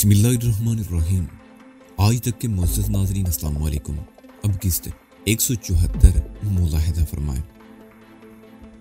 बिस्मिल्लाहिर्रहमानिर्रहीम। आज तक के मुअज़्ज़ज़ नाज़रीन अस्सलाम वालेकुम। अब किस्त 174 मुलाहिज़ा फरमाएं।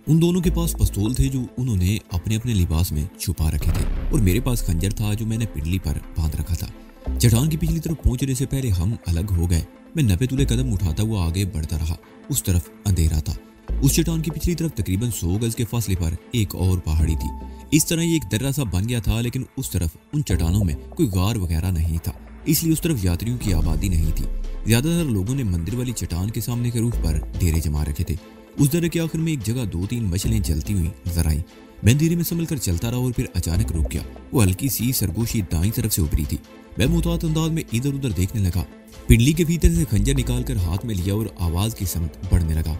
उन दोनों के पास पिस्तौल थे जो उन्होंने अपने अपने लिबास में छुपा रखे थे और मेरे पास खंजर था जो मैंने पिंडली पर बांध रखा था। चट्टान की पिछली तरफ पहुंचने से पहले हम अलग हो गए। मैं नपे तुले कदम उठाता हुआ आगे बढ़ता रहा। उस तरफ अंधेरा था। उस चट्टान की पिछली तरफ तकरीबन 100 गज के फासले पर एक और पहाड़ी थी। इस तरह ये एक दर्रा सा बन गया था, लेकिन उस तरफ उन चट्टानों में कोई गार वगैरह नहीं था, इसलिए उस तरफ यात्रियों की आबादी नहीं थी। ज्यादातर लोगों ने मंदिर वाली चट्टान के सामने के रूफ पर डेरे जमा रखे थे। उस दर्रे के आखिर में एक जगह 2-3 मछलियां जलती हुई नजर आई। मैं धीरे में संभल कर चलता रहा और फिर अचानक रुक गया। वो हल्की सी सरगोशी दाईं तरफ से उभरी थी। मैं मुतात अंदाज में इधर उधर देखने लगा। पिंडली के भीतर से खंजर निकालकर हाथ में लिया और आवाज की समत बढ़ने लगा।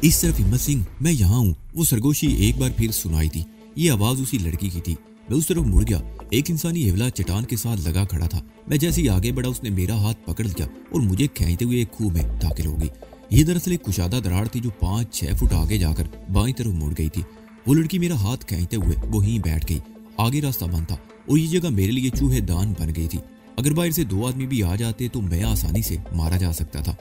इस तरफ हिम्मत सिंह, मैं यहाँ हूँ। वो सरगोशी एक बार फिर सुनाई थी। ये आवाज उसी लड़की की थी। मैं उस तरफ मुड़ गया। एक इंसानी हिवला चट्टान के साथ लगा खड़ा था। मैं जैसे ही आगे बढ़ा उसने मेरा हाथ पकड़ लिया और मुझे खींचते हुए एक खूह में दाखिल हो गई। ये दरअसल एक कुशादा दरार थी जो 5-6 फुट आगे जाकर बाईं तरफ मुड़ गई थी। वो लड़की मेरा हाथ खींचते हुए वहीं बैठ गई। आगे रास्ता बंद था और ये जगह मेरे लिए चूहेदान बन गई थी। अगर बाहर से 2 आदमी भी आ जाते तो मैं आसानी से मारा जा सकता था।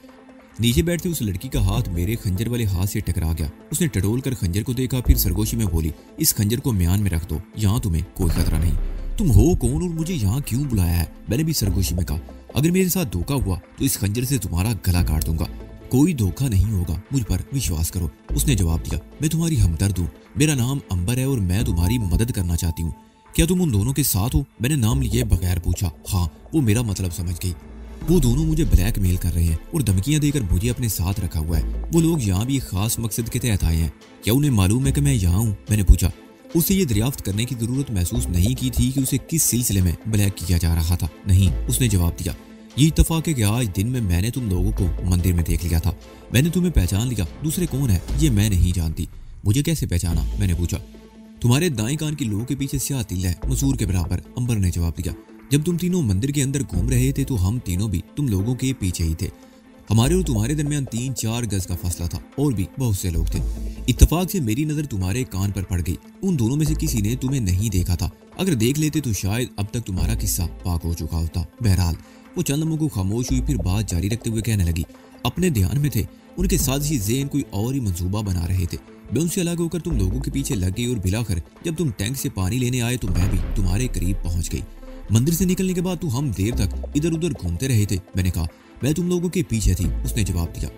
नीचे बैठते उस लड़की का हाथ मेरे खंजर वाले हाथ से टकरा गया। उसने टटोल कर खंजर को देखा, फिर सरगोशी में बोली, इस खंजर को म्यान में रख दो, यहाँ तुम्हें कोई खतरा नहीं। तुम हो कौन और मुझे यहाँ क्यों बुलाया है? मैंने भी सरगोशी में कहा। अगर मेरे साथ धोखा हुआ तो इस खंजर से तुम्हारा गला काट दूंगा। कोई धोखा नहीं होगा, मुझ पर विश्वास करो। उसने जवाब दिया, मैं तुम्हारी हमदर्द हूँ। मेरा नाम अंबर है और मैं तुम्हारी मदद करना चाहती हूँ। क्या तुम उन दोनों के साथ हो? मैंने नाम लिए बगैर पूछा। हाँ, वो मेरा मतलब समझ गई। वो दोनों मुझे ब्लैकमेल कर रहे हैं और धमकियां देकर मुझे अपने साथ रखा हुआ है। वो लोग यहाँ भी एक खास मकसद के तहत आए हैं। क्या उन्हें मालूम है कि मैं यहाँ हूँ? मैंने पूछा। उसे ये दरियाफ्त करने की जरूरत महसूस नहीं की थी कि उसे किस सिलसिले में ब्लैक किया जा रहा था। नहीं, उसने जवाब दिया, ये इत्तफाक है कि आज दिन में मैंने तुम लोगों को मंदिर में देख लिया था। मैंने तुम्हें पहचान लिया। दूसरे कौन है ये मैं नहीं जानती। मुझे कैसे पहचाना? मैंने पूछा। तुम्हारे दाएं कान की लोह के पीछे स्याह तिल है, मसूर के बराबर, अंबर ने जवाब दिया। जब तुम तीनों मंदिर के अंदर घूम रहे थे तो हम तीनों भी तुम लोगों के पीछे ही थे। हमारे और तुम्हारे दरमियान 3-4 गज का फासला था और भी बहुत से लोग थे। इत्तफाक से मेरी नजर तुम्हारे कान पर पड़ गई। उन दोनों में से किसी ने तुम्हें नहीं देखा था। अगर देख लेते तो शायद अब तक तुम्हारा किस्सा पाक हो चुका होता। बहरहाल वो चंद लम्हों को खामोश हुई, फिर बात जारी रखते हुए कहने लगी, अपने ध्यान में थे। उनके साजिशी ज़हन कोई और ही मंसूबा बना रहे थे। मैं उनसे अलग होकर तुम लोगों के पीछे लग गई और बिलाकर जब तुम टैंक से पानी लेने आए तो मैं भी तुम्हारे करीब पहुंच गई। मंदिर से निकलने के बाद तो हम देर तक इधर उधर घूमते रहे थे। मैंने कहा, मैं तुम लोगों के पीछे थी। उसने जवाब दिया,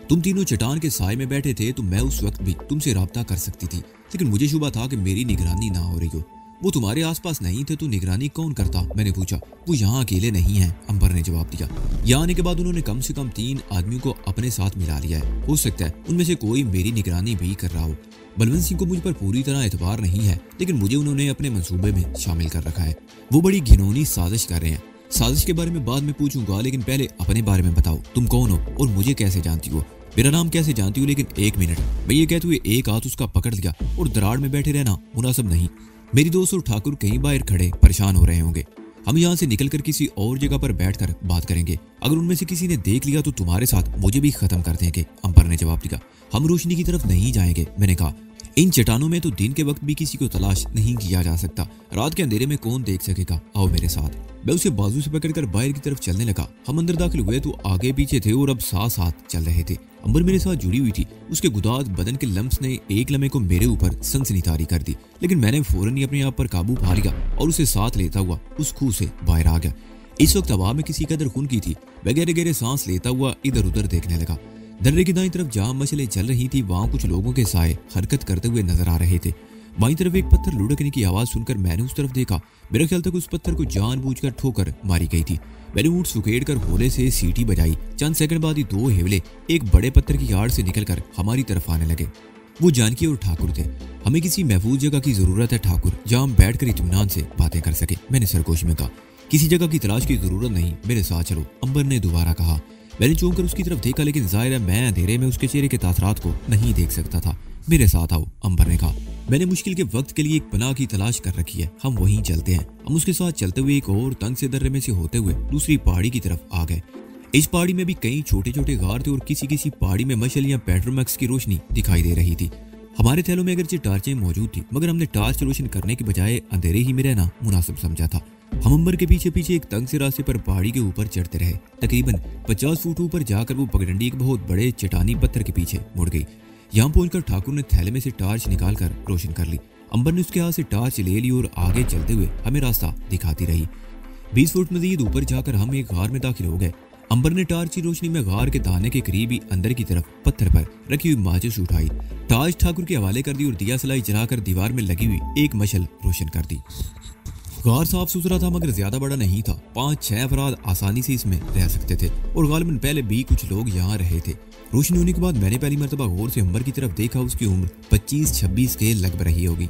तुम तीनों चट्टान के साए में बैठे थे तो मैं उस वक्त भी तुमसे राब्ता कर सकती थी, लेकिन मुझे शुबा था कि मेरी निगरानी ना हो रही हो। वो तुम्हारे आसपास नहीं थे तो निगरानी कौन करता? मैंने पूछा। वो यहाँ अकेले नहीं हैं, अंबर ने जवाब दिया। यहाँ आने के बाद उन्होंने कम से कम 3 आदमियों को अपने साथ मिला लिया है। हो सकता है उनमें से कोई मेरी निगरानी भी कर रहा हो। बलवंत सिंह को मुझ पर पूरी तरह एतबार नहीं है, लेकिन मुझे उन्होंने अपने मंसूबे में शामिल कर रखा है। वो बड़ी घिनौनी साजिश कर रहे हैं। साजिश के बारे में बाद में पूछूंगा, लेकिन पहले अपने बारे में बताओ। तुम कौन हो और मुझे कैसे जानती हो? मेरा नाम कैसे जानती हो? लेकिन 1 मिनट। मैं ये कहते हुए एक हाथ उसका पकड़ लिया और दराड़ में बैठे रहना मुनासिब नहीं। मेरी दोस्त और ठाकुर कहीं बाहर खड़े परेशान हो रहे होंगे। हम यहाँ से निकलकर किसी और जगह पर बैठकर बात करेंगे। अगर उनमें से किसी ने देख लिया तो तुम्हारे साथ मुझे भी खत्म कर देंगे, अंबर ने जवाब दिया। हम रोशनी की तरफ नहीं जाएंगे, मैंने कहा। इन चट्टानों में तो दिन के वक्त भी किसी को तलाश नहीं किया जा सकता। रात के अंधेरे में कौन देख सकेगा? आओ मेरे साथ। मैं उसे बाजू से पकड़कर बाहर की तरफ चलने लगा। हम अंदर दाखिल हुए तो आगे पीछे थे और अब साथ साथ चल रहे थे। अंबर मेरे साथ जुड़ी हुई थी। उसके गुदाज बदन के लम्स ने एक लम्हे को मेरे ऊपर सनसनीतारी कर दी, लेकिन मैंने फौरन ही अपने आप पर काबू पा लिया और उसे साथ लेता हुआ उस खूह से बाहर आ गया। इस वक्त हवा में किसी कदर खून की थी। मैं गहरे गहरे सांस लेता हुआ इधर उधर देखने लगा। दर्रे की दाईं तरफ जहां मछलियां चल रही थी वहां कुछ लोगों के साए हरकत करते हुए नजर आ रहे थे। बाईं तरफ एक पत्थर लुढ़कने की आवाज सुनकर मैंने उस तरफ देखा। मेरे ख्याल तक उस पत्थर को जानबूझकर ठोकर मारी गई थी। मैंने ऊँट सुकेड़ कर होले से सीटी बजाई। चंद सेकंड बाद ही 2 हेवले एक बड़े पत्थर की आड़ से निकलकर हमारी तरफ आने लगे। वो जानकी और ठाकुर थे। हमें किसी महफूज जगह की जरूरत है ठाकुर, जहां हम बैठकर इत्मीनान से बातें कर सके, मैंने सरगोशी में कहा। किसी जगह की तलाश की जरूरत नहीं, मेरे साथ चलो, अंबर ने दोबारा कहा। मैंने चौंक कर उसकी तरफ देखा, लेकिन जाहिर है मैं अंधेरे में उसके चेहरे के तासरात को नहीं देख सकता था। मेरे साथ आओ, अंबर ने कहा। मैंने मुश्किल के वक्त के लिए एक पनाह की तलाश कर रखी है, हम वहीं चलते हैं। हम उसके साथ चलते हुए एक और तंग से दर्रे में से होते हुए दूसरी पहाड़ी की तरफ आ गए। इस पहाड़ी में भी कई छोटे छोटे गार थे और किसी किसी पहाड़ी में मशालियां पेट्रोमैक्स की रोशनी दिखाई दे रही थी। हमारे थैलों में अगरचे टार्चें मौजूद थी, मगर हमने टार्च रोशन करने के बजाय अंधेरे ही में रहना मुनासिब समझा था। हम अंबर के पीछे पीछे एक तंग से रास्ते पर पहाड़ी के ऊपर चढ़ते रहे। तकरीबन 50 फुट ऊपर जाकर वो पगडंडी एक बहुत बड़े चट्टानी पत्थर के पीछे मुड़ गई। यहाँ पहुंचकर ठाकुर ने थैले में से टार्च निकालकर रोशन कर ली। अंबर ने उसके हाथ से टार्च ले ली और आगे चलते हुए हमें रास्ता दिखाती रही। 20 फुट मजीद ऊपर जाकर हम एक गार में दाखिल हो गए। अंबर ने टार्च की रोशनी में गार के दाने के करीब ही अंदर की तरफ पत्थर पर रखी हुई माचिस उठाई, टार्च ठाकुर के हवाले कर दी और दिया सलाई जलाकर दीवार में लगी हुई एक मशल रोशन कर दी। गार साफ सुथरा था मगर ज्यादा बड़ा नहीं था। 5-6 अफराद आसानी से इसमें रह सकते थे और गालिबन पहले भी कुछ लोग यहाँ रहे थे। रोशनी होने के बाद मैंने पहली मरतबा गौर से अंबर की तरफ देखा। उसकी उम्र 25-26 के लगभग रही होगी।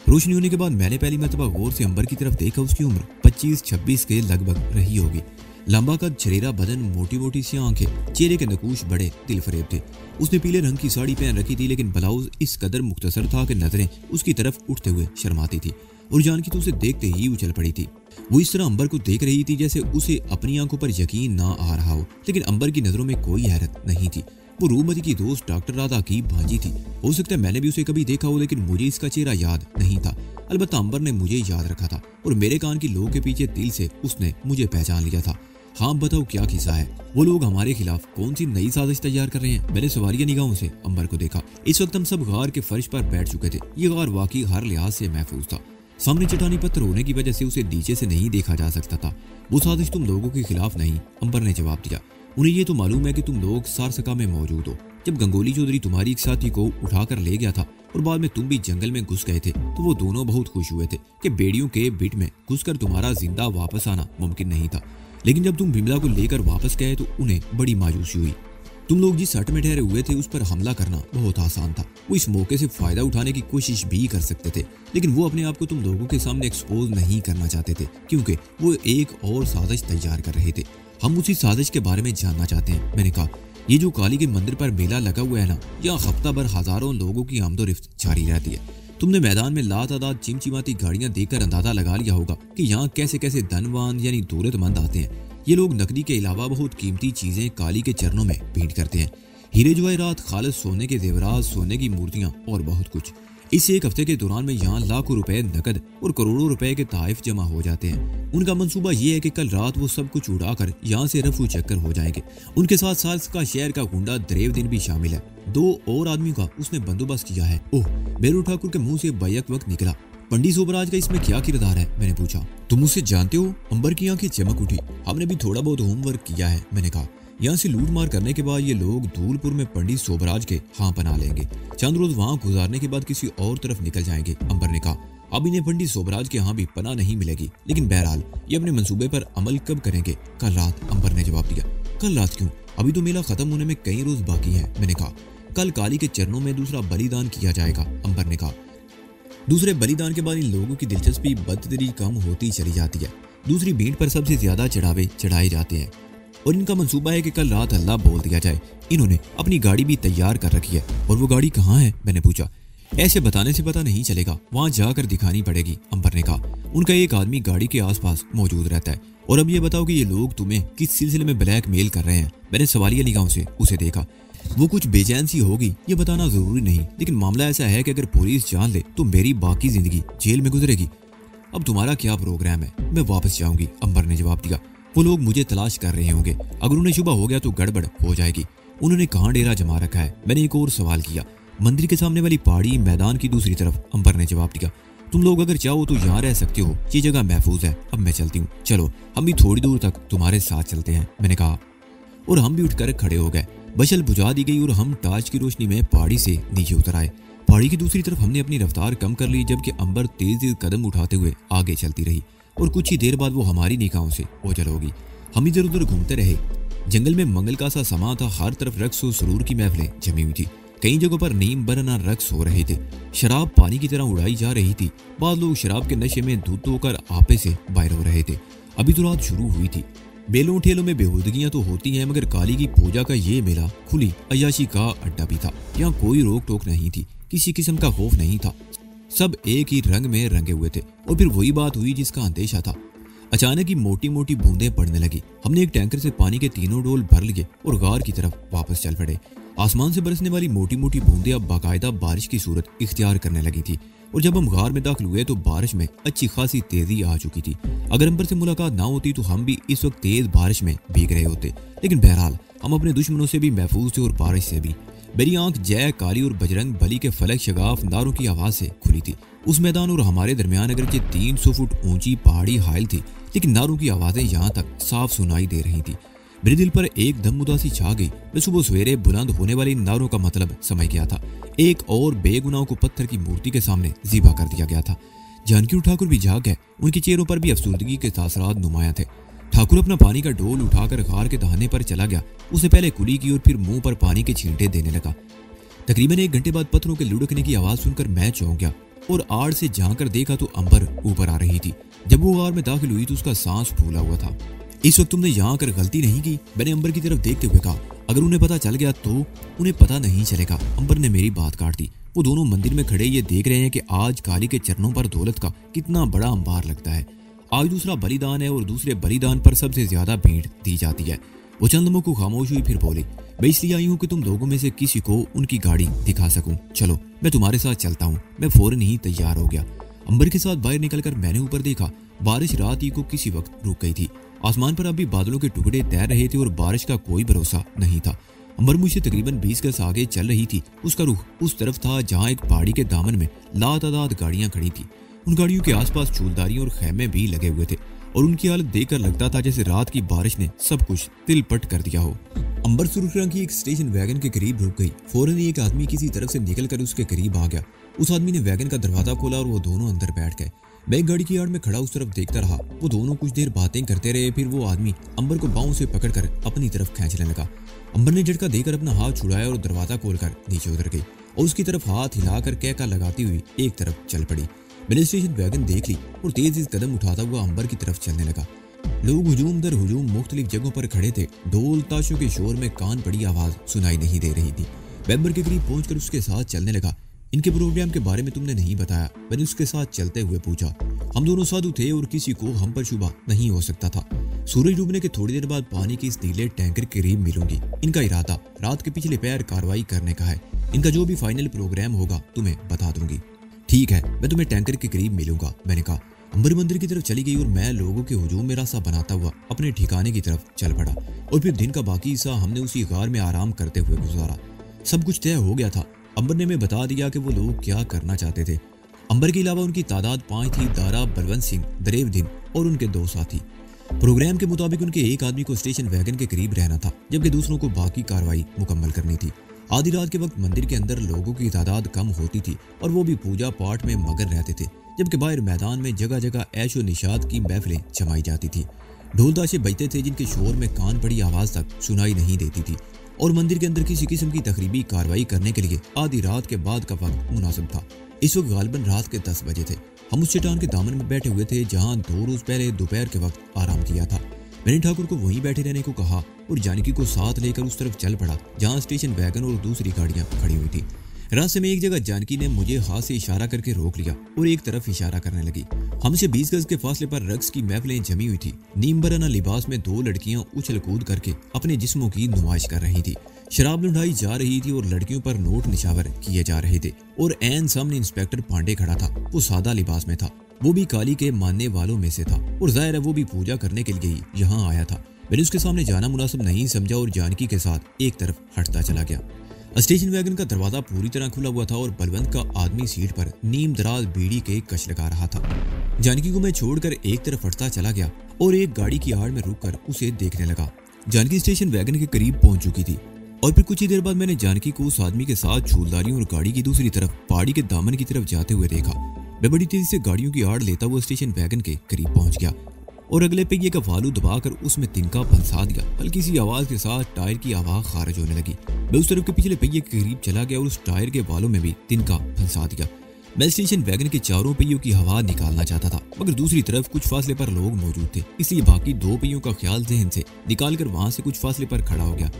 रोशनी होने के बाद मैंने पहली मरतबा गौर से अंबर की तरफ देखा। उसकी उम्र 25-26 के लगभग रही होगी। लंबा कद, शरीरा बदन, मोटी मोटी सी आंखें, चेहरे के नकूश बड़े दिलफरेब थे। उसने पीले रंग की साड़ी पहन रखी थी, लेकिन ब्लाउज इस कदर मुख्तसर था कि नजरें उसकी तरफ उठते हुए शर्माती थी और जानकी तो उसे देखते ही उछल पड़ी थी। वो इस तरह अंबर को देख रही थी जैसे उसे अपनी आंखों पर यकीन ना आ रहा हो, लेकिन अंबर की नजरों में कोई हैरत नहीं थी। वो रूपमती की दोस्त डॉक्टर राधा की भांजी थी। हो सकता है मैंने भी उसे कभी देखा हो, लेकिन मुझे इसका चेहरा याद नहीं था। अलबत्ता अंबर ने मुझे याद रखा था और मेरे कान की लो के पीछे दिल से उसने मुझे पहचान लिया था। हाँ बताओ क्या किस्सा है? वो लोग हमारे खिलाफ कौन सी नई साजिश तैयार कर रहे हैं? मैंने सवालिया निगाहों से अंबर को देखा। इस वक्त हम सब गार के फर्श पर बैठ चुके थे। ये गार वाकई हर लिहाज से महफूज था। सामने चट्टानी पत्थर होने की वजह से उसे नीचे से नहीं देखा जा सकता था। वो साजिश तुम लोगों के खिलाफ नहीं, अंबर ने जवाब दिया। उन्हें ये तो मालूम है कि तुम लोग सारसका में मौजूद हो। जब गंगोली चौधरी तुम्हारी एक साथी को उठाकर ले गया था और बाद में तुम भी जंगल में घुस गए थे, तो वो दोनों बहुत खुश हुए थे कि बेड़ियों के बिट में घुसकर तुम्हारा जिंदा वापस आना मुमकिन नहीं था। लेकिन जब तुम बिमला को लेकर वापस गए तो उन्हें बड़ी मायूसी हुई। तुम लोग जिस हट में ठहरे हुए थे उस पर हमला करना बहुत आसान था। वो इस मौके से फायदा उठाने की कोशिश भी कर सकते थे, लेकिन वो अपने आप को तुम लोगों के सामने एक्सपोज नहीं करना चाहते थे, क्योंकि वो एक और साजिश तैयार कर रहे थे। हम उसी साजिश के बारे में जानना चाहते हैं। मैंने कहा, ये जो काली के मंदिर पर मेला लगा हुआ है ना, यहाँ हफ्ता भर हजारों लोगों की आमदोरफ्त जारी रहती है। तुमने मैदान में लातादाद चिमचिमाती गाड़ियां देखकर अंदाजा लगा लिया होगा कि यहाँ कैसे कैसे धनवान यानी दौलतमंद आते हैं। ये लोग नकदी के अलावा बहुत कीमती चीजें काली के चरणों में भेंट करते हैं। हीरे जवाहरात, खालिस सोने के जेवरात, सोने की मूर्तियां और बहुत कुछ। इस एक हफ्ते के दौरान में यहाँ लाखों रुपए नकद और करोड़ों रुपए के तोहफे जमा हो जाते हैं। उनका मंसूबा ये है कि कल रात वो सब कुछ उड़ाकर यहाँ से रफू चक्कर हो जाएंगे। उनके साथ सारसका शहर का गुंडा द्रेवदिन भी शामिल है। 2 और आदमियों का उसने बंदोबस्त किया है। ओह, बेरू ठाकुर के मुंह से बैक वक्त निकला। पंडित सोबराज का इसमें क्या किरदार है? मैंने पूछा। तुम उसे जानते हो? अंबर की आंखें चमक उठी। हमने भी थोड़ा बहुत होमवर्क किया है, मैंने कहा। यहाँ से लूट मार करने के बाद ये लोग धूलपुर में पंडित सोबराज के हाँ बना लेंगे। चंद रोज वहाँ गुजारने के बाद किसी और तरफ निकल जाएंगे। अंबर ने कहा, अब इन्हें पंडित सोबराज के यहाँ भी पनाह नहीं मिलेगी, लेकिन बहरहाल ये अपने मंसूबे पर अमल कब करेंगे? कल रात, अंबर ने जवाब दिया। कल रात क्यों? अभी तो मेला खत्म होने में कई रोज बाकी है, मैंने कहा। कल काली के चरणों में दूसरा बलिदान किया जाएगा, अंबर ने कहा। दूसरे बलिदान के बाद इन लोगों की दिलचस्पी बदतदरीज कम होती चली जाती है। दूसरी भीड़ पर सबसे ज्यादा चढ़ावे चढ़ाए जाते हैं और इनका मंसूबा है कि कल रात अल्लाह बोल दिया जाए। इन्होंने अपनी गाड़ी भी तैयार कर रखी है। और वो गाड़ी कहाँ है? मैंने पूछा। ऐसे बताने से पता नहीं चलेगा, वहां जाकर दिखानी पड़ेगी, अंबर ने कहा। उनका एक आदमी गाड़ी के आसपास मौजूद रहता है। और अब ये बताओ कि ये लोग तुम्हें किस सिलसिले में ब्लैकमेल कर रहे हैं? मैंने सवालिया निगाहों से उसे देखा। वो कुछ बेचैन सी होगी, ये बताना जरूरी नहीं, लेकिन मामला ऐसा है कि अगर पुलिस जान ले तो मेरी बाकी जिंदगी जेल में गुजरेगी। अब तुम्हारा क्या प्रोग्राम है? मैं वापस जाऊंगी, अंबर ने जवाब दिया। वो लोग मुझे तलाश कर रहे होंगे। अगर उन्हें शुबा हो गया तो गड़बड़ हो जाएगी। उन्होंने कहाँ डेरा जमा रखा है? मैंने एक और सवाल किया। मंदिर के सामने वाली पहाड़ी, मैदान की दूसरी तरफ, अंबर ने जवाब दिया। तुम लोग अगर चाहो तो यहाँ रह सकते हो, ये जगह महफूज है। अब मैं चलती हूँ, चलो हम भी थोड़ी दूर तक तुम्हारे साथ चलते हैं, मैंने कहा। और हम भी उठकर खड़े हो गए। बशल बुझा दी गई और हम टार्च की रोशनी में पहाड़ी से नीचे उतर आए। पहाड़ी की दूसरी तरफ हमने अपनी रफ्तार कम कर ली, जबकि अंबर तेज कदम उठाते हुए आगे चलती रही और कुछ ही देर बाद वो हमारी निगाहों से ओझल होगी। हम इधर उधर घूमते रहे। जंगल में मंगल का सा समा था। हर तरफ रक्स और सुरूर की महफिलें जमी हुई थी। कई जगहों पर नीम बरना रक्स हो रहे थे। शराब पानी की तरह उड़ाई जा रही थी। बाद लोग शराब के नशे में धुत होकर आपे से बाहर हो रहे थे। अभी तो रात शुरू हुई थी। बेलों ठेलों में बेहूदगियां तो होती हैं, मगर काली की पूजा का ये मेला खुली अय्याशी का अड्डा भी था। यहाँ कोई रोक टोक नहीं थी, किसी किस्म का खौफ नहीं था। सब एक ही रंग में रंगे हुए थे। और फिर वही बात हुई जिसका अंदेशा था। अचानक ही मोटी मोटी बूंदें पड़ने लगी। हमने एक टैंकर से पानी के 3 डोल भर लिए और गार की तरफ वापस चल पड़े। आसमान से बरसने वाली मोटी मोटी बूंदें अब बाकायदा बारिश की सूरत इख्तियार करने लगी थी और जब हम गार में दाखिल हुए तो बारिश में अच्छी खासी तेजी आ चुकी थी। अगर अंबर से मुलाकात ना होती तो हम भी इस वक्त तेज बारिश में भीग रहे होते, लेकिन बहरहाल हम अपने दुश्मनों से भी महफूज थे और बारिश से भी। मेरी आंख जय, काली और बजरंग बली के फलक शगाफ नारों की आवाज से खुली थी। उस मैदान और हमारे दरमियान अगरचे 300 फुट ऊंची पहाड़ी हाइल थी, लेकिन नारों की आवाजें यहाँ तक साफ सुनाई दे रही थी। मेरे दिल पर एकदम उदासी छा गई। मैं सुबह सवेरे बुलंद होने वाली नारों का मतलब समझ गया था। एक और बेगुनाहों को पत्थर की मूर्ति के सामने ज़िबा कर दिया गया था। जानकी और ठाकुर भी जाग गए। उनके चेहरों पर भी अफसुर्दगी के तासरात नुमाया थे। ठाकुर अपना पानी का डोल उठाकर गार के दहाने पर चला गया। उसने पहले कुली की और फिर मुंह पर पानी के छींटे देने लगा। तकरीबन 1 घंटे बाद पत्थरों के लुढ़कने की आवाज सुनकर मैं चौंक गया और आड़ से झांक कर देखा तो अंबर ऊपर आ रही थी। जब वो गार में दाखिल हुई तो उसका सांस फूला हुआ था। इस वक्त तुमने यहाँ आकर गलती नहीं की, मैंने अंबर की तरफ देखते हुए कहा। अगर उन्हें पता चल गया तो? उन्हें पता नहीं चलेगा, अंबर ने मेरी बात काट दी। वो दोनों मंदिर में खड़े ये देख रहे हैं कि आज काली के चरणों पर दौलत का कितना बड़ा अंबार लगता है। आज दूसरा बलिदान है और दूसरे बलिदान पर सबसे ज्यादा भीड़ दी जाती है। वो चंद लम्हों को खामोश हुई, फिर बोली, मैं इसलिए आई हूँ कि तुम लोगों में से किसी को उनकी गाड़ी दिखा सकूं। चलो मैं तुम्हारे साथ चलता हूँ। मैं फौरन ही तैयार हो गया। अंबर के साथ बाहर निकलकर मैंने ऊपर देखा। बारिश रात ही को किसी वक्त रुक गई थी। आसमान पर अभी बादलों के टुकड़े तैर रहे थे और बारिश का कोई भरोसा नहीं था। अंबर मुझसे तकरीबन 20 गज आगे चल रही थी। उसका रुख उस तरफ था जहाँ एक पहाड़ी के दामन में लातादाद गाड़ियां खड़ी थी। उन गाड़ियों के आसपास चूलदारियां और खैमे भी लगे हुए थे और उनकी हालत देखकर लगता था जैसे रात की बारिश ने सब कुछ तिलपट कर दिया हो। अंबर सुर्ख रंग की एक स्टेशन वैगन के करीब रुक गई। फौरन ही एक आदमी किसी तरफ से निकलकर उसके करीब आ गया। उस आदमी ने वैगन का दरवाजा खोला और वो दोनों अंदर बैठ गए। मैं एक गाड़ी की आड़ में खड़ा उस तरफ देखता रहा। वो दोनों कुछ देर बातें करते रहे। फिर वो आदमी अंबर को बाहों से पकड़कर अपनी तरफ खींचने लगा। अंबर ने झटका देकर अपना हाथ छुड़ाया और दरवाजा खोलकर नीचे उतर गई और उसकी तरफ हाथ हिलाकर कहका लगाती हुई एक तरफ चल पड़ी। मैंने स्टेशन वैगन देख ली और तेज कदम उठाता हुआ अंबर की तरफ चलने लगा। लोग हुजूम दर हुजूम मुख्तलिफ जगहों पर खड़े थे। ढोल ताशों के शोर में कान पड़ी आवाज सुनाई नहीं दे रही थी। मैं अंबर के करीब पहुंचकर उसके साथ चलने लगा। इनके प्रोग्राम के बारे में तुमने नहीं बताया, मैंने उसके साथ चलते हुए पूछा। हम दोनों साधु थे और किसी को हम पर शुबा नहीं हो सकता था। सूरज डूबने के थोड़ी देर बाद पानी के इस नीले टैंकर के करीब मिलूंगी। इनका इरादा रात के पिछले पैर कार्रवाई करने का है। इनका जो भी फाइनल प्रोग्राम होगा तुम्हें बता दूंगी। ठीक है, मैं तुम्हें टैंकर के करीब मिलूंगा, मैंने कहा। अंबर मंदिर की तरफ चली गई और मैं लोगों के हुजूम में रास्ता बनाता हुआ अपने ठिकाने की तरफ चल पड़ा। और फिर दिन का बाकी हिस्सा हमने उसी गार में आराम करते हुए गुजारा। सब कुछ तय हो गया था। अंबर ने हमें बता दिया कि वो लोग क्या करना चाहते थे। अंबर के अलावा उनकी तादाद 5 थी। दारा, बलवंत सिंह, दरेवदीन और उनके 2 साथी। प्रोग्राम के मुताबिक उनके एक आदमी को स्टेशन वैगन के करीब रहना था, जबकि दूसरों को बाकी कार्रवाई मुकम्मल करनी थी। आधी रात के वक्त मंदिर के अंदर लोगों की तादाद कम होती थी और वो भी पूजा पाठ में मगन रहते थे, जबकि बाहर मैदान में जगह जगह ऐशो निशात की महफिलें जमाई जाती थी। ढोल ताशे बजते थे जिनके शोर में कान पड़ी आवाज तक सुनाई नहीं देती थी और मंदिर के अंदर किसी किस्म की तकरीबी कार्रवाई करने के लिए आधी रात के बाद का वक्त मुनासिब था। इस वक्त गालिबन रात के 10 बजे थे। हम उस चट्टान के दामन में बैठे हुए थे जहां 2 रोज पहले दोपहर के वक्त आराम किया था। मैंने ठाकुर को वहीं बैठे रहने को कहा और जानकी को साथ लेकर उस तरफ चल पड़ा जहां स्टेशन वैगन और दूसरी गाड़ियां खड़ी हुई थी। रास्ते में एक जगह जानकी ने मुझे हाथ से इशारा करके रोक लिया और एक तरफ इशारा करने लगी। हमसे 20 गज के फासले पर रक्स की महफिलें जमी हुई थी। नीम बराना लिबास में 2 लड़कियां उछल कूद करके अपने जिस्मों की नुमाइश कर रही थी। शराब लुढ़ाई जा रही थी और लड़कियों पर नोट निशावर किए जा रहे थे। और ऐन सामने इंस्पेक्टर पांडे खड़ा था। वो सादा लिबास में था, वो भी काली के मानने वालों में से था और जाहिर है वो भी पूजा करने के लिए ही यहाँ आया था। मैंने उसके सामने जाना मुनासिब नहीं समझा और जानकी के साथ एक तरफ हटता चला गया। स्टेशन वैगन का दरवाजा पूरी तरह खुला हुआ था और बलवंत का आदमी सीट पर नीम दराज बीड़ी के कश लगा रहा था। जानकी को मैं छोड़कर एक तरफ हटता चला गया और एक गाड़ी की आड़ में रुककर उसे देखने लगा। जानकी स्टेशन वैगन के करीब पहुंच चुकी थी और फिर कुछ ही देर बाद मैंने जानकी को उस आदमी के साथ झूलदारियों और गाड़ी की दूसरी तरफ पहाड़ी के दामन की तरफ जाते हुए देखा। मैं बड़ी तेजी से गाड़ियों की आड़ लेता हुआ स्टेशन वैगन के करीब पहुंच गया और अगले पहिए का वालू दबाकर उसमें तिनका फंसा दिया। हल्की सी आवाज के साथ टायर की आवाज खारिज होने लगी। मैं उस तरफ के पिछले पहिए के करीब चला गया और उस टायर के वालों में भी तिनका फंसा दिया। मैं स्टेशन वैगन के चारों पहियों की हवा निकालना चाहता था, मगर दूसरी तरफ कुछ फासले पर लोग मौजूद थे, इसलिए बाकी 2 पहियों का ख्याल जहन से निकालकर वहां से कुछ फासले पर खड़ा हो गया।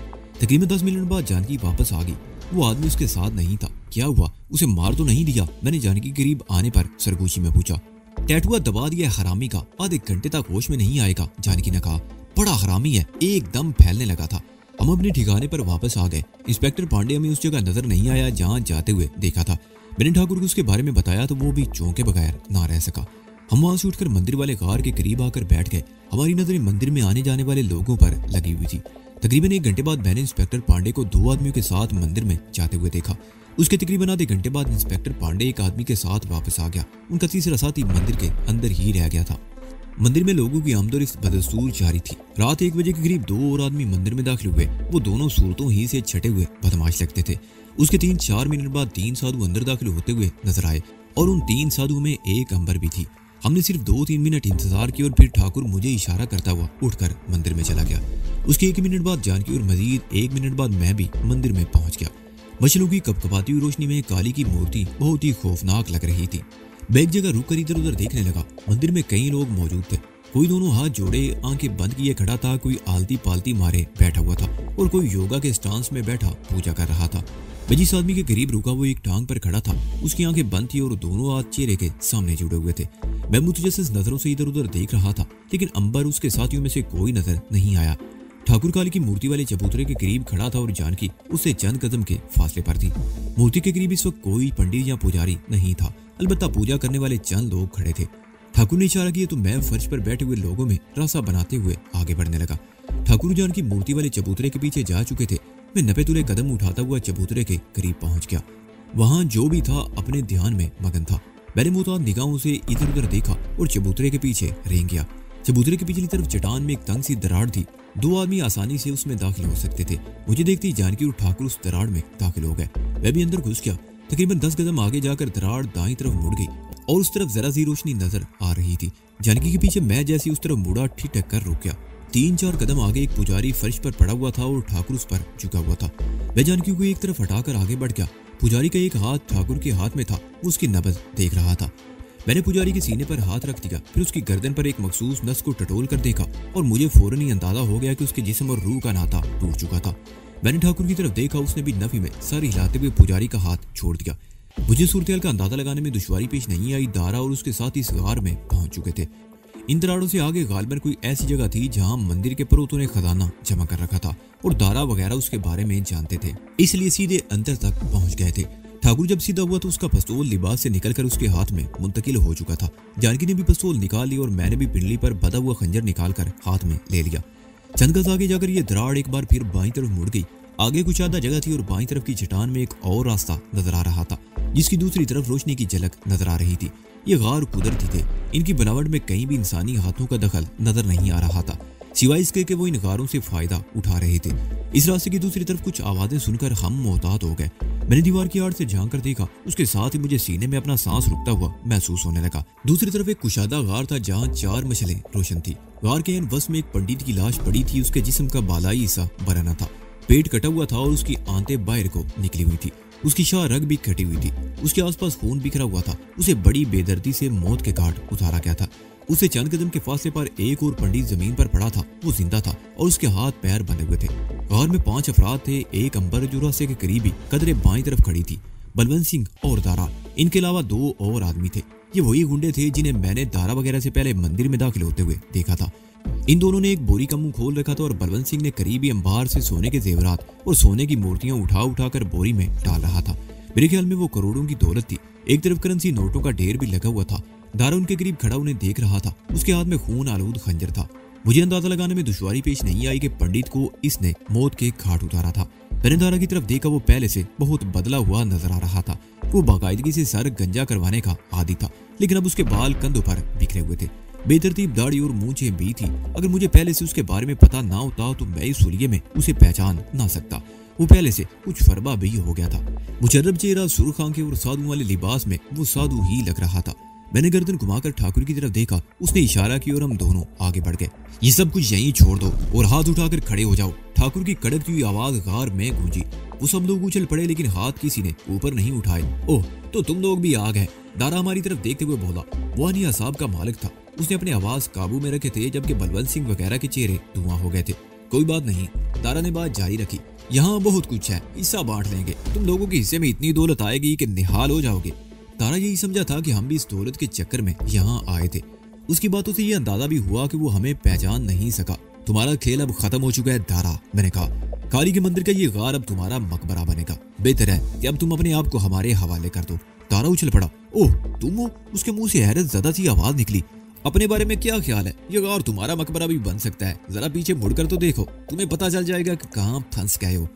तकरीबन 10 मिनट बाद जानकी वापस आ गई। वो आदमी उसके साथ नहीं था। क्या हुआ, उसे मार तो नहीं दिया? मैंने जानकी के करीब आने पर सरगोशी में पूछा। टैटुआ दबा दिया हरामी का, आधे घंटे तक होश में नहीं आएगा, जानकी ने कहा। बड़ा हरामी है, एकदम फैलने लगा था। हम अपने ठिकाने पर वापस आ गए। इंस्पेक्टर पांडे हमें उस जगह नजर नहीं आया जहां जाते हुए देखा था। मैंने ठाकुर को उसके बारे में बताया तो वो भी चौंके बगैर ना रह सका। हम वहां से उठकर मंदिर वाले गार के करीब आकर बैठ गए। हमारी नजरें मंदिर में आने जाने वाले लोगों पर लगी हुई थी। तकरीबन 1 घंटे बाद मैंने इंस्पेक्टर पांडे को 2 आदमियों के साथ मंदिर में जाते हुए देखा। उसके तकरीबन आधे घंटे बाद इंस्पेक्टर पांडे एक आदमी के साथ वापस आ गया। उनका तीसरा साथी मंदिर के अंदर ही रह गया था। मंदिर में लोगों की आमदोरफ्त बदस्तूर जारी थी। रात 1 बजे के करीब 2 और आदमी मंदिर में दाखिल हुए। वो दोनों सूरतों ही से छटे हुए बदमाश लगते थे। उसके 3-4 मिनट बाद 3 साधु अंदर दाखिल होते हुए नजर आए और उन 3 साधुओं में एक अंबर भी थी। हमने सिर्फ 2-3 मिनट इंतजार किया और फिर ठाकुर मुझे इशारा करता हुआ उठकर मंदिर में चला गया। उसके 1 मिनट बाद जानकी और मजीद 1 मिनट बाद मैं भी मंदिर में पहुंच गया। मशालों की कपकपाती हुई रोशनी में काली की मूर्ति बहुत ही खौफनाक लग रही थी। मैं एक जगह रुककर इधर उधर देखने लगा। मंदिर में कई लोग मौजूद थे। कोई दोनों हाथ जोड़े आंखें बंद किए खड़ा था, कोई आलती पालती मारे बैठा हुआ था और कोई योगा के स्टांस में बैठा पूजा कर रहा था। मैं जिस आदमी के करीब रुका वो एक टांग पर खड़ा था। उसकी आंखें बंद थी और दोनों हाथ चेहरे के सामने जुड़े हुए थे। मैं मुतजस्सिस नजरों से इधर उधर देख रहा था, लेकिन अंबर उसके साथियों में से कोई नजर नहीं आया। ठाकुर काली की मूर्ति वाले चबूतरे के करीब खड़ा था और जानकी उससे चंद कदम के फासले पर थी। मूर्ति के करीब इस वक्त कोई पंडित या पुजारी नहीं था, अलबत्ता पूजा करने वाले चंद लोग खड़े थे। ठाकुर ने इशारा किया तो मैं फर्श पर बैठे हुए लोगों में रास्ता बनाते हुए आगे बढ़ने लगा। ठाकुर जानकी मूर्ति वाले चबूतरे के पीछे जा चुके थे। मैं 90 तुले कदम उठाता हुआ चबूतरे के करीब पहुंच गया। वहां जो भी था अपने ध्यान में मगन था। मैंने मुताद निगाहों से इधर उधर देखा और चबूतरे के पीछे रेंग गया। चबूतरे की पिछली तरफ चट्टान में एक तंग सी दरार थी। 2 आदमी आसानी से उसमें दाखिल हो सकते थे। मुझे देखते ही जानकी और ठाकुर उस दरार में दाखिल हो गए। मैं भी अंदर घुस गया। तकरीबन 10 कदम आगे जाकर दरार दाईं तरफ मुड़ गई और उस तरफ जरा सी रोशनी नजर आ रही थी। जानकी के पीछे मैं जैसे उस तरफ मुड़ा ठिठक कर रुक गया। 3-4 कदम आगे एक पुजारी फर्श पर पड़ा हुआ था और ठाकुर उस पर झुका हुआ था। मैं जानकी को एक तरफ हटाकर आगे बढ़ गया। पुजारी का एक हाथ ठाकुर के हाथ में था। वो उसकी नब्ज देख रहा था। मैंने पुजारी के सीने पर हाथ रख दिया, फिर उसकी गर्दन पर एक मखसूस नस को टटोल कर देखा और मुझे फौरन ही अंदाजा हो गया कि उसके जिस्म और रूह का नाता टूट चुका था। मैंने ठाकुर की तरफ देखा। उसने भी नफी में सर हिलाते हुए पुजारी का हाथ छोड़ दिया। मुझे सूरत का अंदाजा लगाने में दुश्वारी पेश नहीं आई। दारा और उसके साथ इस गार में पहुंच चुके थे। इन दरारों से आगे गालिबन कोई ऐसी जगह थी जहां मंदिर के पुरोहितों ने खजाना जमा कर रखा था और दारा वगैरह उसके बारे में जानते थे, इसलिए सीधे अंदर तक पहुंच गए थे। ठाकुर जब सीधा हुआ तो उसका पिस्तौल लिबास से निकलकर उसके हाथ में मुंतकिल हो चुका था। जानकी ने भी पिस्तौल निकाल लिया और मैंने भी पिंडली पर बधा हुआ खंजर निकालकर हाथ में ले लिया। चंद गज आगे जाकर यह दरार एक बार फिर बाईं तरफ मुड़ गई। आगे कुछ आधा जगह थी और बाईं तरफ की चट्टान में एक और रास्ता नजर आ रहा था, जिसकी दूसरी तरफ रोशनी की झलक नजर आ रही थी। ये गार कुदरती थे। इनकी बनावट में कहीं भी इंसानी हाथों का दखल नजर नहीं आ रहा था, सिवाय इसके कि वो इन गारों से फायदा उठा रहे थे। इस रास्ते की दूसरी तरफ कुछ आवाजें सुनकर हम मोहतात हो गए। मैंने दीवार की आड़ से झांक कर देखा। उसके साथ ही मुझे सीने में अपना सांस रुकता हुआ महसूस होने लगा। दूसरी तरफ एक कुशादा गार था जहां 4 मशलें रोशन थी। गार के वस में एक पंडित की लाश पड़ी थी। उसके जिस्म का बालाई हिस्सा बराना था, पेट कटा हुआ था और उसकी आंतें बाहर को निकली हुई थी। उसकी शाह रग भी कटी हुई थी। उसके आसपास खून बिखरा हुआ था। उसे बड़ी बेदर्दी से मौत के घाट उतारा गया था। उससे चंद कदम के फासले पर एक और पंडित जमीन पर पड़ा था। वो जिंदा था और उसके हाथ पैर बंधे हुए थे। गार में 5 अफराद थे। एक अंबर जो रास्ते के करीबी कदरे बाईं तरफ खड़ी थी, बलवंत सिंह और दारा। इनके अलावा 2 और आदमी थे। ये वही गुंडे थे जिन्हें मैंने दारा वगैरह से पहले मंदिर में दाखिल होते हुए देखा था। इन दोनों ने एक बोरी का मुंह खोल रखा था और बलवंत सिंह ने करीबी अंबार से सोने के जेवरात और सोने की मूर्तियां उठा उठा कर बोरी में डाल रहा था। मेरे ख्याल में वो करोड़ों की दौलत थी। एक तरफ करेंसी नोटों का ढेर भी लगा हुआ था। दारा उनके करीब खड़ा उन्हें देख रहा था। उसके हाथ में खून आलूद खंजर था। मुझे अंदाजा लगाने में दुश्वारी पेश नहीं आई कि पंडित को इसने मौत के घाट उतारा था। मैंने दारा की तरफ देखा। वो पहले से बहुत बदला हुआ नजर आ रहा था। वो बाकायदगी से सर गंजा करवाने का आदी था, लेकिन अब उसके बाल कंधों पर बिखरे हुए थे। बेतरतीब दाढ़ी और मूंछें भी थी। अगर मुझे पहले से उसके बारे में पता ना होता तो मैं इस हुलिये में उसे पहचान ना सकता। वो पहले से कुछ फरबा भी हो गया था। मुशर्रफ चेहरा, सुर्ख आंखें और साधु वाले लिबास में वो साधु ही लग रहा था। मैंने गर्दन घुमाकर ठाकुर की तरफ देखा। उसने इशारा किया और हम दोनों आगे बढ़ गए। ये सब कुछ यहीं छोड़ दो और हाथ उठाकर खड़े हो जाओ। ठाकुर की कड़कती हुई आवाज गार में गूंजी। वो सब लोग उछल पड़े, लेकिन हाथ किसी ने ऊपर नहीं उठाए। ओह, तो तुम लोग भी आ गए। दारा हमारी तरफ देखते हुए बोला। वो अनिया साहब का मालिक था। उसने अपने आवाज काबू में रखे थे, जबकि बलवंत सिंह वगैरह के चेहरे धुआं हो गए थे। कोई बात नहीं, दारा ने बात जारी रखी। यहाँ बहुत कुछ है, हिस्सा बांट लेंगे। तुम लोगों के हिस्से में इतनी दौलत आएगी कि निहाल हो जाओगे। दारा यही समझा था कि हम भी इस दौलत के चक्कर में यहाँ आए थे। उसकी बातों से यह अंदाजा भी हुआ कि वो हमें पहचान नहीं सका। तुम्हारा खेल अब खत्म हो चुका है दारा, मैंने कहा। काली के मंदिर का ये गार अब तुम्हारा मकबरा बनेगा। बेहतर है कि अब तुम अपने आप को हमारे हवाले कर दो। दारा उछल पड़ा। ओह तुम हो? उसके मुंह से हैरत ज़्यादा सी आवाज निकली। अपने बारे में क्या ख्याल है? ये गार तुम्हारा मकबरा भी बन सकता है। जरा पीछे मुड़कर तो देखो, तुम्हें पता चल जाएगा कि कहाँ फंस गए हो।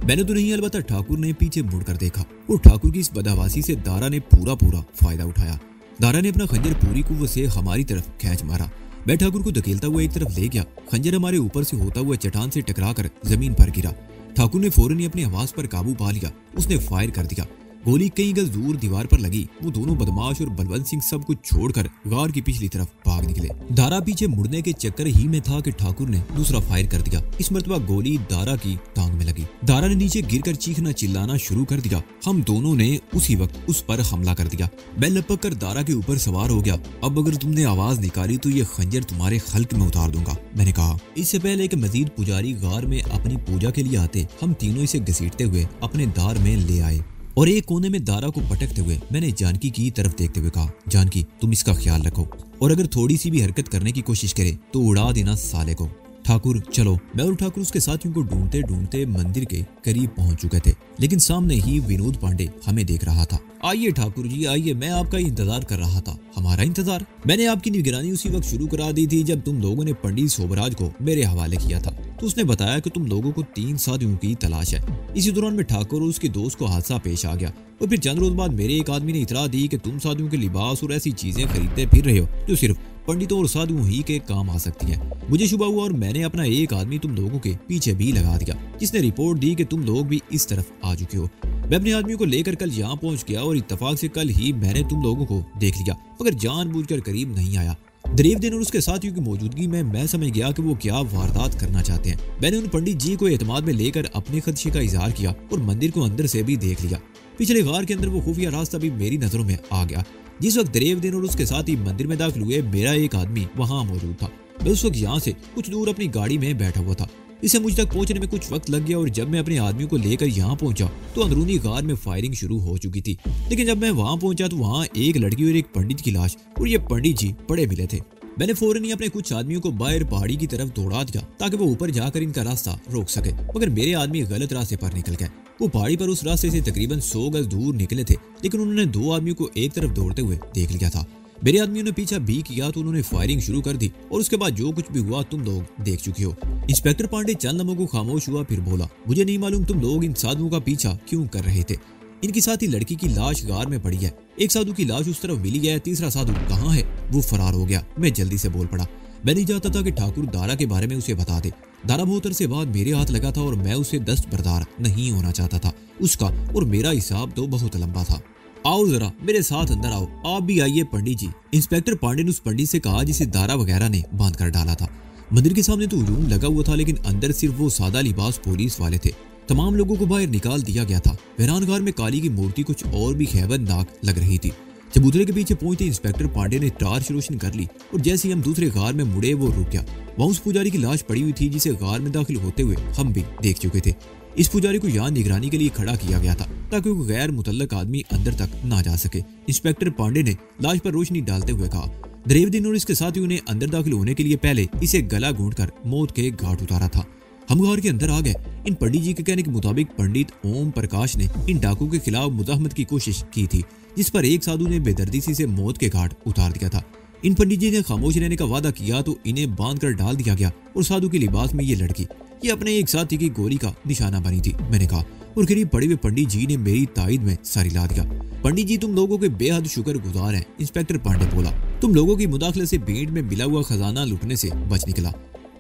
मैंने तो नहीं, अलबत्ता ठाकुर ने पीछे मुड़कर देखा और ठाकुर की इस बदहवासी से दारा ने पूरा फायदा उठाया। दारा ने अपना खंजर पूरी कुव्वत से हमारी तरफ खींच मारा। मैं ठाकुर को धकेलता हुआ एक तरफ ले गया। खंजर हमारे ऊपर से होता हुआ चट्टान से टकराकर जमीन पर गिरा। ठाकुर ने फौरन ही अपनी आवाज पर काबू पा लिया। उसने फायर कर दिया। गोली कई गज दूर दीवार पर लगी। वो दोनों बदमाश और बलवंत सिंह सब कुछ छोड़कर गार की पिछली तरफ भाग निकले। दारा पीछे मुड़ने के चक्कर ही में था कि ठाकुर ने दूसरा फायर कर दिया। इस मर्तबा गोली दारा की टांग में लगी। दारा ने नीचे गिरकर चीखना चिल्लाना शुरू कर दिया। हम दोनों ने उसी वक्त उस पर हमला कर दिया। मैं लपक कर दारा के ऊपर सवार हो गया। अब अगर तुमने आवाज निकाली तो ये खंजर तुम्हारे हल्क में उतार दूंगा, मैंने कहा। इससे पहले कि मजीद पुजारी गार में अपनी पूजा के लिए आते, हम तीनों इसे घसीटते हुए अपने दार में ले आए और एक कोने में दारा को पटकते हुए मैंने जानकी की तरफ देखते हुए कहा, जानकी तुम इसका ख्याल रखो और अगर थोड़ी सी भी हरकत करने की कोशिश करे तो उड़ा देना साले को। ठाकुर चलो। मैं और ठाकुर उसके साथियों को ढूंढते ढूंढते मंदिर के करीब पहुंच चुके थे, लेकिन सामने ही विनोद पांडे हमें देख रहा था। आइए ठाकुर जी आइए, मैं आपका इंतजार कर रहा था। हमारा इंतजार? मैंने आपकी निगरानी उसी वक्त शुरू करा दी थी जब तुम लोगों ने पंडित शोभराज को मेरे हवाले किया था। तो उसने बताया कि तुम लोगों को 3 साथियों की तलाश है। इसी दौरान में ठाकुर और उसके दोस्त को हादसा पेश आ गया और फिर चंद रोज बाद मेरे एक आदमी ने इतला दी कि तुम साथियों के लिबास और ऐसी चीजें खरीदते फिर रहे हो जो सिर्फ पंडितों और साधुओं ही के काम आ सकती हैं। मुझे शुबा हुआ और मैंने अपना एक आदमी तुम लोगों के पीछे भी लगा दिया, जिसने रिपोर्ट दी कि तुम लोग भी इस तरफ आ चुके हो। मैं अपने आदमी को लेकर कल यहाँ पहुंच गया और इत्तेफाक से कल ही मैंने तुम लोगों को देख लिया, मगर जानबूझकर करीब नहीं आया। देवदिन और उसके साथियों की मौजूदगी में मैं समझ गया कि वो क्या वारदात करना चाहते हैं। मैंने उन पंडित जी को एतमाद में लेकर अपने खदशे का इजहार किया और मंदिर को अंदर से भी देख लिया। पिछले गार के अंदर वो खुफिया रास्ता भी मेरी नजरों में आ गया। जिस वक्त देवदिन और उसके साथी मंदिर में दाखिल हुए, मेरा एक आदमी वहां मौजूद था। मैं उस वक्त यहाँ से कुछ दूर अपनी गाड़ी में बैठा हुआ था। इसे मुझ तक पहुंचने में कुछ वक्त लग गया और जब मैं अपने आदमी को लेकर यहाँ पहुंचा तो अंदरूनी गार में फायरिंग शुरू हो चुकी थी। लेकिन जब मैं वहां पहुंचा तो वहां एक लड़की और एक पंडित की लाश और ये पंडित जी पड़े मिले थे। मैंने फौरन ही अपने कुछ आदमियों को बाहर पहाड़ी की तरफ दौड़ा दिया ताकि वो ऊपर जाकर इनका रास्ता रोक सके, मगर मेरे आदमी गलत रास्ते पर निकल गए। वो पहाड़ी पर उस रास्ते से तकरीबन 100 गज दूर निकले थे, लेकिन उन्होंने 2 आदमियों को एक तरफ दौड़ते हुए देख लिया था। मेरे आदमियों ने पीछा भी किया तो उन्होंने फायरिंग शुरू कर दी और उसके बाद जो कुछ भी हुआ तुम लोग देख चुके हो। इंस्पेक्टर पांडे चंद लम्हों को खामोश हुआ, फिर बोला, मुझे नहीं मालूम तुम लोग इन साधुओं का पीछा क्यों कर रहे थे। इनकी साथ ही लड़की की लाश गार में पड़ी है। एक साधु की लाश उस तरफ मिली है, तीसरा साधु कहाँ है? वो फरार हो गया। मैं जल्दी से बोल पड़ा। मैं नहीं चाहता था कि ठाकुर दारा के बारे में उसे बता दे। दारा बहुत अरसे बाद मेरे हाथ लगा था और मैं उसे दस्तबरदार नहीं होना चाहता था। उसका और मेरा हिसाब तो बहुत लंबा था। आओ जरा मेरे साथ अंदर आओ। आप भी आइए पंडित जी। इंस्पेक्टर पांडे ने उस पंडित से कहा जिसे दारा वगैरह ने बांध कर डाला था। मंदिर के सामने तो हुजूम लगा हुआ था, लेकिन अंदर सिर्फ वो सादा लिबास पुलिस वाले थे। तमाम लोगों को बाहर निकाल दिया गया था। वीरानगार में काली की मूर्ति कुछ और भी हैबतनाक लग रही थी। चबूतरे के पीछे पहुंचते इंस्पेक्टर पांडे ने टार्च रोशन कर ली और जैसे ही हम दूसरे गार में मुड़े वो रुक गया। वहां उस पुजारी की लाश पड़ी हुई थी जिसे गार में दाखिल होते हुए हम भी देख चुके थे। इस पुजारी को यहाँ निगरानी के लिए खड़ा किया गया था ताकि कोई गैर मुतल्लक आदमी अंदर तक ना जा सके। इंस्पेक्टर पांडे ने लाश पर रोशनी डालते हुए कहा, देवदिन और इसके साथियों ने अंदर दाखिल होने के लिए पहले इसे गला घूंटकर मौत के घाट उतारा था। हम गार के अंदर आ गए। इन पंडित जी के कहने के मुताबिक पंडित ओम प्रकाश ने इन डाकुओं के खिलाफ मुजाहमत की कोशिश की थी, जिस पर एक साधु ने बेदर्दी से मौत के घाट उतार दिया था। इन पंडित जी ने खामोश रहने का वादा किया तो इन्हें बांध कर डाल दिया गया और साधु के लिबास में ये लड़की ये अपने एक साथी की गोली का निशाना बनी थी, मैंने कहा। और करीब पड़े हुए पंडित जी ने मेरी ताईद में सर हिला दिया। पंडित जी तुम लोगों के बेहद शुक्रगुजार हैं, इंस्पेक्टर पांडे बोला। तुम लोगों की मुदाखलत से भीड़ में मिला हुआ खजाना लुटने से बच निकला।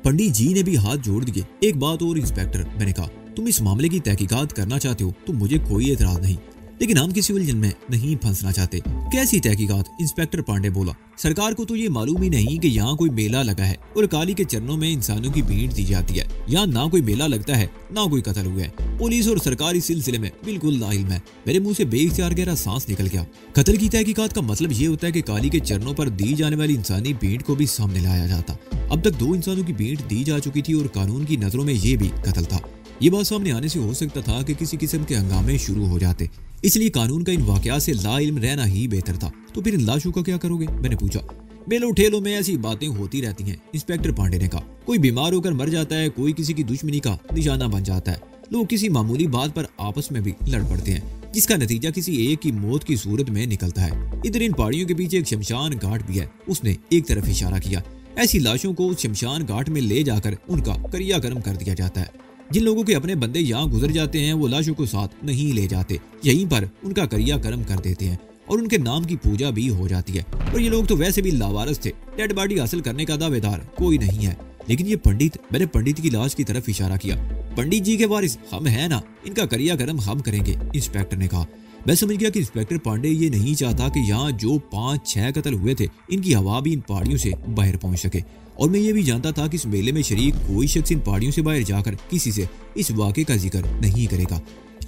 पंडित जी ने भी हाथ जोड़ दिए। एक बात और इंस्पेक्टर, मैंने कहा, तुम इस मामले की तहकीकात करना चाहते हो तो मुझे कोई एतराज नहीं, लेकिन हम किसी उलझन में नहीं फंसना चाहते। कैसी तहकीकात? इंस्पेक्टर पांडे बोला। सरकार को तो ये मालूम ही नहीं कि यहाँ कोई मेला लगा है और काली के चरणों में इंसानों की भीड़ दी जाती है। यहाँ ना कोई मेला लगता है ना कोई कत्ल हुआ है। पुलिस और सरकार इस सिलसिले में बिल्कुल नाइल्म है। मेरे मुंह से बेइख्तियार गहरा सांस निकल गया। कत्ल की तहकीकात का मतलब ये होता है कि काली के चरणों पर दी जाने वाली इंसानी भीड़ को भी सामने लाया जाता। अब तक 2 इंसानों की भीड़ दी जा चुकी थी और कानून की नजरों में ये भी कत्ल था। ये बात सामने आने से हो सकता था कि किसी किस्म के हंगामे शुरू हो जाते, इसलिए कानून का इन वाकयात से लाइल्म रहना ही बेहतर था। तो फिर इन लाशों का क्या करोगे? मैंने पूछा। मेलों ठेलों में ऐसी बातें होती रहती हैं, इंस्पेक्टर पांडे ने कहा। कोई बीमार होकर मर जाता है, कोई किसी की दुश्मनी का निशाना बन जाता है। लोग किसी मामूली बात पर आपस में भी लड़ पड़ते हैं, जिसका नतीजा किसी एक की मौत की सूरत में निकलता है। इधर इन पहाड़ियों के पीछे एक शमशान घाट भी है। उसने एक तरफ इशारा किया। ऐसी लाशों को उस शमशान घाट में ले जाकर उनका क्रियाकर्म कर दिया जाता है। जिन लोगों के अपने बंदे यहाँ गुजर जाते हैं वो लाशों को साथ नहीं ले जाते, यहीं पर उनका क्रियाकर्म कर देते हैं और उनके नाम की पूजा भी हो जाती है। और ये लोग तो वैसे भी लावारिस थे, डेड बॉडी हासिल करने का दावेदार कोई नहीं है। लेकिन ये पंडित, मैंने पंडित की लाश की तरफ इशारा किया। पंडित जी के वारिस हम हैं ना, इनका क्रियाकर्म हम करेंगे, इंस्पेक्टर ने कहा। मैं समझ गया कि इंस्पेक्टर पांडे ये नहीं चाहता कि यहाँ जो 5-6 कत्ल हुए थे इनकी हवा भी इन पहाड़ियों से बाहर पहुंच सके। और मैं ये भी जानता था कि इस मेले में शरीक कोई शख्स इन पहाड़ियों से बाहर जाकर किसी से इस वाक़े का जिक्र नहीं करेगा।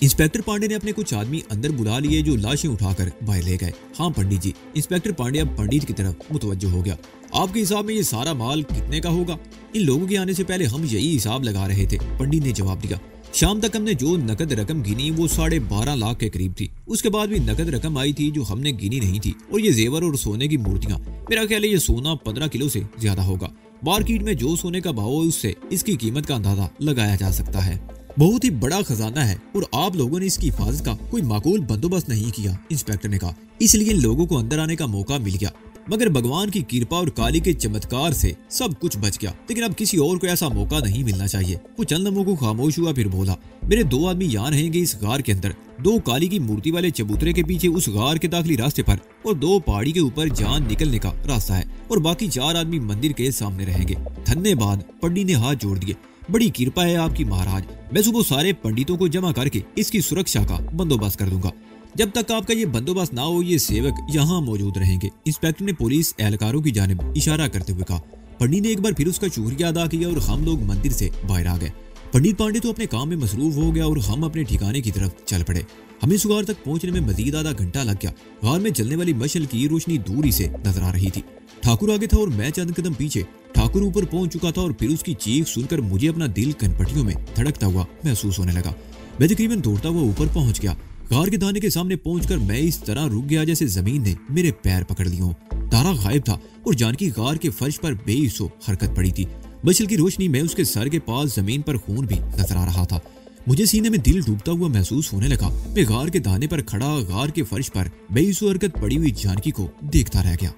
इंस्पेक्टर पांडे ने अपने कुछ आदमी अंदर बुला लिए जो लाशें उठाकर बाहर ले गए। हाँ पंडित जी, इंस्पेक्टर पांडे अब पंडित की तरफ मुतवज्जो हो गया। आपके हिसाब में ये सारा माल कितने का होगा? इन लोगों के आने से पहले हम यही हिसाब लगा रहे थे, पंडित ने जवाब दिया। शाम तक हमने जो नकद रकम गिनी वो 12.5 लाख के करीब थी। उसके बाद भी नकद रकम आई थी जो हमने गिनी नहीं थी। और ये जेवर और सोने की मूर्तियां, मेरा ख्याल है ये सोना 15 किलो से ज्यादा होगा। मार्केट में जो सोने का भाव है उससे इसकी कीमत का अंदाजा लगाया जा सकता है। बहुत ही बड़ा खजाना है और आप लोगों ने इसकी हिफाजत का कोई माकूल बंदोबस्त नहीं किया, इंस्पेक्टर ने कहा। इसलिए इन लोगों को अंदर आने का मौका मिल गया, मगर भगवान की कृपा और काली के चमत्कार से सब कुछ बच गया। लेकिन अब किसी और को ऐसा मौका नहीं मिलना चाहिए। वो चंद लम्हों को खामोश हुआ, फिर बोला, मेरे 2 आदमी यहाँ रहेंगे इस गार के अंदर, 2 काली की मूर्ति वाले चबूतरे के पीछे उस गार के दाखिली रास्ते पर, और 2 पहाड़ी के ऊपर जान निकलने का रास्ता है, और बाकी 4 आदमी मंदिर के सामने रहेंगे। धन्यवाद, पंडित ने हाथ जोड़ दिए। बड़ी कृपा है आपकी महाराज। मैं सुबह सारे पंडितों को जमा करके इसकी सुरक्षा का बंदोबस्त कर दूंगा। जब तक आपका ये बंदोबस्त ना हो ये सेवक यहाँ मौजूद रहेंगे, इंस्पेक्टर ने पुलिस एहलकारों की जानिब इशारा करते हुए कहा। पंडित ने एक बार फिर उसका शुक्रिया अदा किया और हम लोग मंदिर से बाहर आ गए। पंडित पांडे तो अपने काम में मसरूफ हो गया और हम अपने ठिकाने की तरफ चल पड़े। हमें इस गार तक पहुंचने में मजीद आधा घंटा लग गया। गार में जलने वाली मशल की रोशनी दूरी से नजर आ रही थी। ठाकुर आगे था और मैं चंद कदम पीछे। ठाकुर ऊपर पहुंच चुका था और फिर उसकी चीख सुनकर मुझे अपना दिल कनपटियों में धड़कता हुआ महसूस होने लगा। मैं तकरीबन दौड़ता हुआ ऊपर पहुंच गया। गार के दाने के सामने पहुंचकर मैं इस तरह रुक गया जैसे जमीन ने मेरे पैर पकड़ लिए हों। तारा गायब था और जानकी गार के फर्श पर बेहिस्सो हरकत पड़ी थी। मशल की रोशनी में उसके सर के पास जमीन पर खून भी नजर आ रहा था। मुझे सीने में दिल डूबता हुआ महसूस होने लगा। मैं गार के दाने पर खड़ा गार के फर्श पर बेहिस्सो हरकत पड़ी हुई जानकी को देखता रह गया।